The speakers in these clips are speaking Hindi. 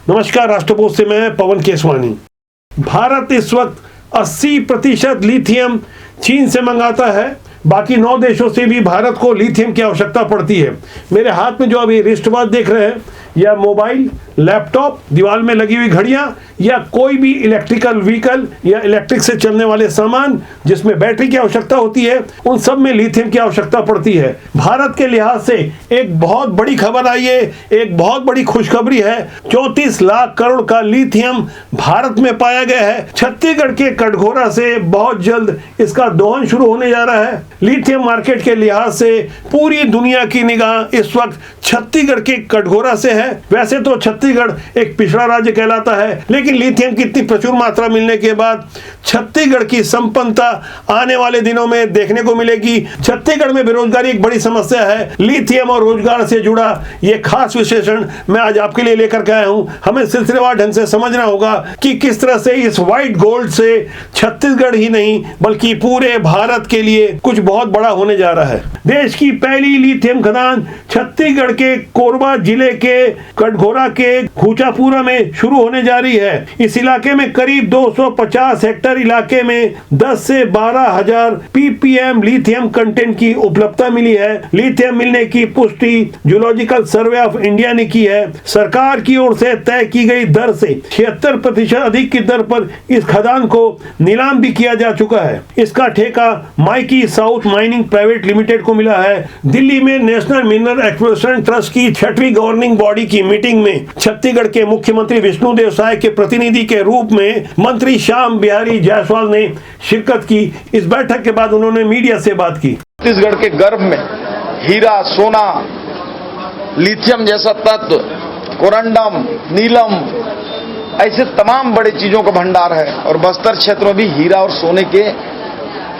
नमस्कार, राष्ट्रपोस्ट से मैं पवन केसवानी। भारत इस वक्त 80% लिथियम चीन से मंगाता है। बाकी 9 देशों से भी भारत को लिथियम की आवश्यकता पड़ती है। मेरे हाथ में जो अभी रिस्ट वॉच देख रहे हैं, या मोबाइल, लैपटॉप, दीवार में लगी हुई घड़ियां, या कोई भी इलेक्ट्रिकल व्हीकल या इलेक्ट्रिक से चलने वाले सामान जिसमें बैटरी की आवश्यकता होती है, उन सब में लिथियम की आवश्यकता पड़ती है। भारत के लिहाज से एक बहुत बड़ी खबर आई है, एक बहुत बड़ी खुशखबरी है। 34 लाख करोड़ का लिथियम भारत में पाया गया है। छत्तीसगढ़ के कटघोरा से बहुत जल्द इसका दोहन शुरू होने जा रहा है। लिथियम मार्केट के लिहाज से पूरी दुनिया की निगाह इस वक्त छत्तीसगढ़ के कटघोरा से है। वैसे तो छत्तीसगढ़ एक पिछड़ा राज्य कहलाता है, लेकिन लिथियम की इतनी प्रचुर मात्रा मिलने के बाद छत्तीसगढ़ की संपन्नता आने वाले दिनों में देखने को मिलेगी। छत्तीसगढ़ में बेरोजगारी एक बड़ी समस्या है। लिथियम और रोजगार से जुड़ा ये खास विश्लेषण मैं आज आपके लिए लेकर के आया हूं। हमें सिलसिलेवार ढंग से समझना होगा कि किस तरह से इस व्हाइट गोल्ड से छत्तीसगढ़ ही नहीं बल्कि पूरे भारत के लिए कुछ बहुत बड़ा होने जा रहा है। देश की पहली लिथियम खदान छत्तीसगढ़ के कोरबा जिले के कटघोरा के खूचापुरा में शुरू होने जा रही है। इस इलाके में करीब 250 हेक्टेयर इलाके में 10 से 12 हजार ppm लिथियम कंटेंट की उपलब्धता मिली है। लिथियम मिलने की पुष्टि जूलॉजिकल सर्वे ऑफ इंडिया ने की है। सरकार की ओर से तय की गई दर से 76% अधिक की दर पर इस खदान को नीलाम भी किया जा चुका है। इसका ठेका Mikey south mining private limited को मिला है। दिल्ली में नेशनल मिनरल एक्सप्लोरेशन ट्रस्ट की 6वीं गवर्निंग बॉडी की मीटिंग में छत्तीसगढ़ के मुख्यमंत्री विष्णुदेव साय के प्रतिनिधि के रूप में मंत्री श्याम बिहारी जायसवाल ने शिरकत की। इस बैठक के बाद उन्होंने मीडिया से बात की। छत्तीसगढ़ के गर्भ में हीरा, सोना, लिथियम जैसा तत्व, कोरंडम, नीलम, ऐसे तमाम बड़े चीजों का भंडार है और बस्तर क्षेत्र में भी हीरा और सोने के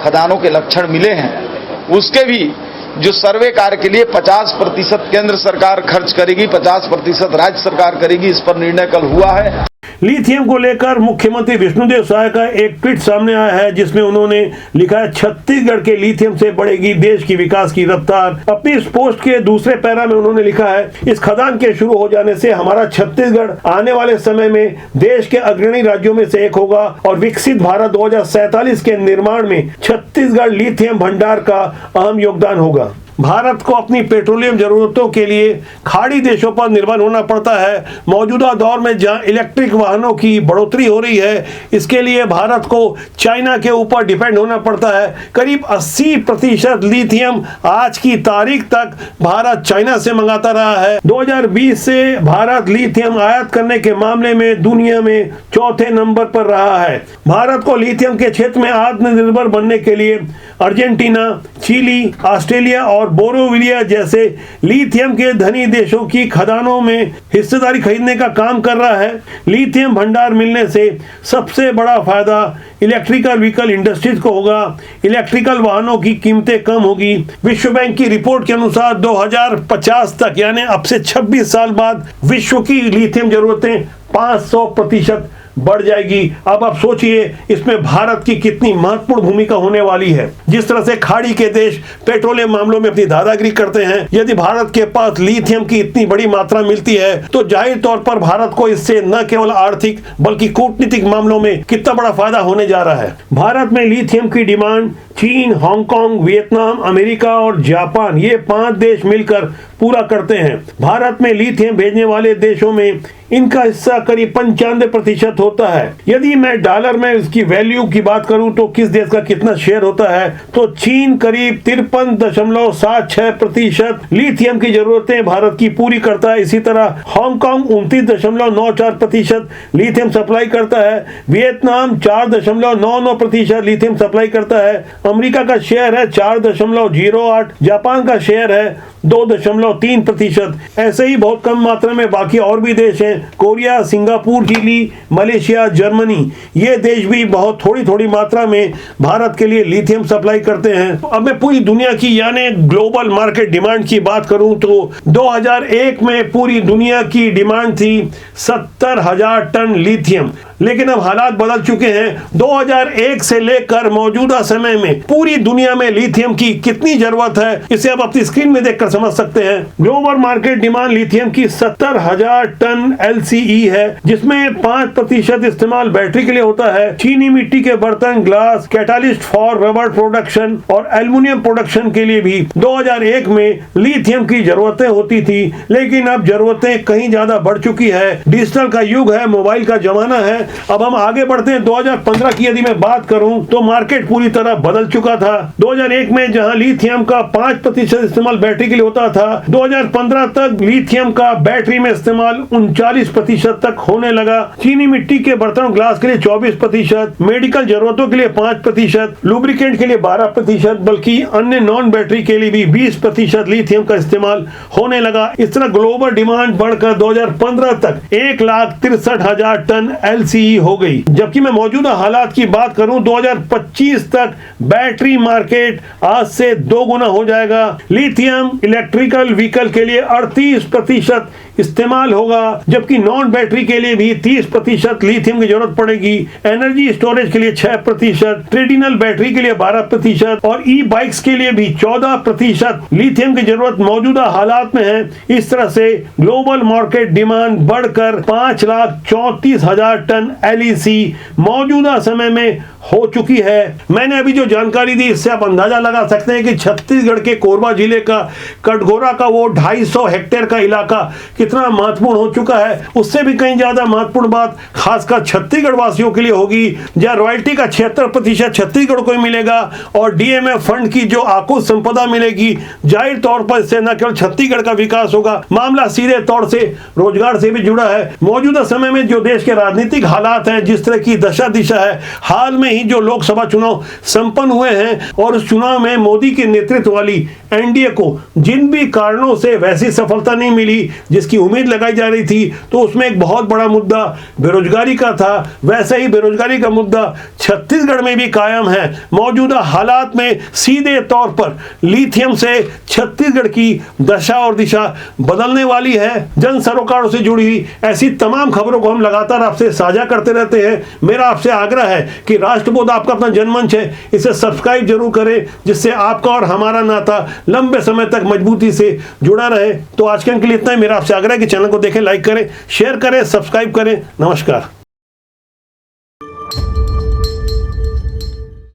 खदानों के लक्षण मिले हैं। उसके भी जो सर्वे कार्य के लिए 50% केंद्र सरकार खर्च करेगी, 50% राज्य सरकार करेगी, इस पर निर्णय कल हुआ है। लिथियम को लेकर मुख्यमंत्री विष्णुदेव साय का एक ट्वीट सामने आया है, जिसमें उन्होंने लिखा है, छत्तीसगढ़ के लिथियम से बढ़ेगी देश की विकास की रफ्तार। अपनी इस पोस्ट के दूसरे पैरा में उन्होंने लिखा है, इस खदान के शुरू हो जाने से हमारा छत्तीसगढ़ आने वाले समय में देश के अग्रणी राज्यों में से एक होगा और विकसित भारत 2047 के निर्माण में छत्तीसगढ़ लिथियम भंडार का अहम योगदान होगा। भारत को अपनी पेट्रोलियम जरूरतों के लिए खाड़ी देशों पर निर्भर होना पड़ता है। मौजूदा दौर में जहां इलेक्ट्रिक वाहनों की बढ़ोतरी हो रही है, इसके लिए भारत को चाइना के ऊपर डिपेंड होना पड़ता है। करीब 80% लिथियम आज की तारीख तक भारत चाइना से मंगाता रहा है। 2020 से भारत लिथियम आयात करने के मामले में दुनिया में 4थे नंबर पर रहा है। भारत को लिथियम के क्षेत्र में आत्मनिर्भर बनने के लिए अर्जेंटीना, चिली, ऑस्ट्रेलिया और बोरोविलिया जैसे लिथियम के धनी देशों की खदानों में हिस्सेदारी खरीदने का काम कर रहा है। लिथियम भंडार मिलने से सबसे बड़ा फायदा इलेक्ट्रिकल व्हीकल इंडस्ट्रीज को होगा। इलेक्ट्रिकल वाहनों की कीमतें कम होगी। विश्व बैंक की रिपोर्ट के अनुसार 2050 तक यानी अब से 26 साल बाद विश्व की लिथियम जरूरतें 500% बढ़ जाएगी। अब आप सोचिए इसमें भारत की कितनी महत्वपूर्ण भूमिका होने वाली है। जिस तरह से खाड़ी के देश पेट्रोलियम मामलों में अपनी दादागिरी करते हैं, यदि भारत के पास लिथियम की इतनी बड़ी मात्रा मिलती है तो जाहिर तौर पर भारत को इससे न केवल आर्थिक बल्कि कूटनीतिक मामलों में कितना बड़ा फायदा होने जा रहा है। भारत में लिथियम की डिमांड चीन, हांगकांग, वियतनाम, अमेरिका और जापान, ये 5 देश मिलकर पूरा करते हैं। भारत में लिथियम भेजने वाले देशों में इनका हिस्सा करीब 95% होता है। यदि मैं डॉलर में इसकी वैल्यू की बात करूं तो किस देश का कितना शेयर होता है, तो चीन करीब 53.76% लिथियम की जरूरतें भारत की पूरी करता है। इसी तरह हांगकांग 29.94% लिथियम सप्लाई करता है। वियतनाम 4.99% लिथियम सप्लाई करता है। अमेरिका का शेयर है 4.08, जापान का शेयर है 2.3%। ऐसे ही बहुत कम मात्रा में बाकी और भी देश हैं, Korea, Singapore, Chile, Malaysia, Germany, ये देश भी बहुत थोड़ी मात्रा में भारत के लिए लिथियम सप्लाई करते हैं। अब मैं पूरी दुनिया की यानी ग्लोबल मार्केट डिमांड की बात करूं तो 2001 में पूरी दुनिया की डिमांड थी 70,000 टन लिथियम। लेकिन अब हालात बदल चुके हैं। 2001 से लेकर मौजूदा समय में पूरी दुनिया में लिथियम की कितनी जरूरत है, इसे आप अपनी स्क्रीन में देखकर समझ सकते हैं। ग्लोबल मार्केट डिमांड लिथियम की 70,000 टन LCE है, जिसमें 5% इस्तेमाल बैटरी के लिए होता है। चीनी मिट्टी के बर्तन, glass, catalyst for rubber production और एल्युमिनियम प्रोडक्शन के लिए भी 2001 में लिथियम की जरूरतें होती थी, लेकिन अब जरूरतें कहीं ज्यादा बढ़ चुकी है। डिजिटल का युग है, मोबाइल का जमाना है। अब हम आगे बढ़ते हैं। 2015 की यदि मैं बात करूं तो मार्केट पूरी तरह बदल चुका था। 2001 में जहां लिथियम का 5% इस्तेमाल बैटरी के लिए होता था, 2015 तक लिथियम का बैटरी में इस्तेमाल 39% तक होने लगा। चीनी मिट्टी के बर्तन, ग्लास के लिए 24%, मेडिकल जरूरतों के लिए 5%, लुब्रिकेंट के लिए 12%, बल्कि अन्य नॉन बैटरी के लिए भी 20% लिथियम का इस्तेमाल होने लगा। इस तरह ग्लोबल डिमांड बढ़कर 2015 तक 1,63,000 टन LCE हो गई। जबकि मैं मौजूदा हालात की बात करूं, 2025 तक बैटरी मार्केट आज से 2 गुना हो जाएगा। लिथियम इलेक्ट्रिकल व्हीकल के लिए 38% इस्तेमाल होगा, जबकि नॉन बैटरी के लिए भी 30% लिथियम की जरूरत पड़ेगी। एनर्जी स्टोरेज के लिए 6%, ट्रेडिशनल बैटरी के लिए 12% और ई बाइक्स के लिए भी 14% लिथियम की जरूरत मौजूदा हालात में है। इस तरह से ग्लोबल मार्केट डिमांड बढ़कर 5,34,000 टन LEC मौजूदा समय में हो चुकी है। मैंने अभी जो जानकारी दी, इससे आप अंदाजा लगा सकते हैं कि छत्तीसगढ़ के कोरबा जिले का कटघोरा का वो 250 हेक्टेयर का इलाका कितना महत्वपूर्ण हो चुका है। उससे भी कहीं ज्यादा महत्वपूर्ण बात खासकर छत्तीसगढ़ वासियों के लिए होगी, जहां रॉयल्टी का 76% छत्तीसगढ़ को ही मिलेगा और DMF फंड की जो आकुल संपदा मिलेगी, जाहिर तौर पर इससे न केवल छत्तीसगढ़ का विकास होगा, मामला सीधे तौर से रोजगार से भी जुड़ा है। मौजूदा समय में जो देश के राजनीतिक हालात हैं, जिस तरह की दशा दिशा है, हाल में ही जो लोकसभा चुनाव संपन्न हुए हैं और उस चुनाव में मोदी के नेतृत्व वाली NDA को जिन भी कारणों से वैसी सफलता नहीं मिली जिसकी उम्मीद लगाई जा रही थी, तो उसमें एक बहुत बड़ा मुद्दा बेरोजगारी का था। वैसे ही बेरोजगारी का मुद्दा छत्तीसगढ़ में भी कायम है। मौजूदा हालात में सीधे तौर पर लिथियम से छत्तीसगढ़ की दशा और दिशा बदलने वाली है। जन सरोकारों से जुड़ी हुई ऐसी तमाम खबरों को हम लगातार आपसे साझा करते रहते हैं। मेरा आपसे आग्रह है कि राष्ट्रबोध आपका अपना जनमंच है, इसे सब्सक्राइब जरूर करें, जिससे आपका और हमारा नाता लंबे समय तक मजबूती से जुड़ा रहे। तो आज के लिए इतना ही। मेरा आपसे आग्रह है कि चैनल को देखें, लाइक करें, शेयर करें, सब्सक्राइब करें। नमस्कार।